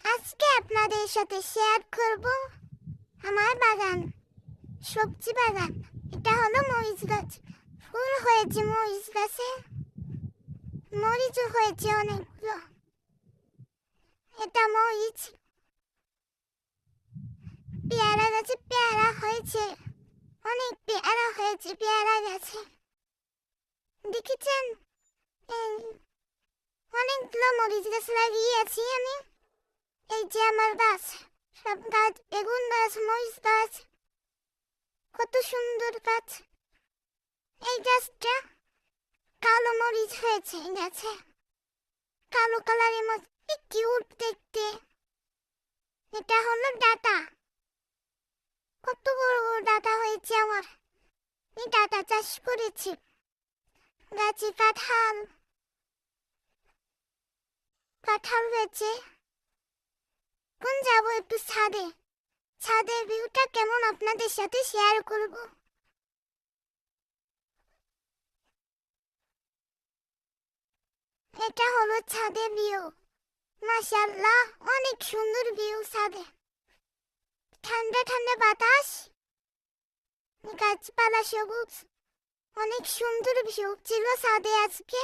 আজকে আপনাদের সাথে শেয়ার করব আমার বাগান, সবজি বাগান। এটা হলো মরিচ গাছ। ফুল হয়েছে মরিচ গাছে, মরিচও হয়েছে অনেকগুলো। এটা মরিচ। পেয়ারা গাছে পেয়ারা হয়েছে, অনেক পেয়ারা হয়েছে পেয়ারা গাছে। দেখেছেন? এই অনেকগুলো মরিচ গাছ লাগিয়েছি আমি। এই যে আমার গাছ, সব গাছ, বেগুন গাছ, মরিচ গাছ, কত সুন্দর গাছ। এই গাছটা কালো মরিচ হয়েছে এই গাছে, কালো কালারের মতো, কি কিউট দেখতে। এটা হলো ডাটা, কত বড় বড় ডাটা হয়েছে আমার। এই ডাটা চাষ করেছি। গাছে কাঁঠাল, কাঁঠাল হয়েছে। কোন যাবো একটু ছাদে, ছাদের ভিউটা কেমন আপনাদের সাথে শেয়ার করব। এটা হলো ছাদের ভিউ। মাশাআল্লাহ, অনেক সুন্দর ভিউ ছাদে। ঠান্ডা ঠান্ডা বাতাস, গাছপালা সবুজ, অনেক সুন্দর ভিউ ছিল ছাদে আজকে।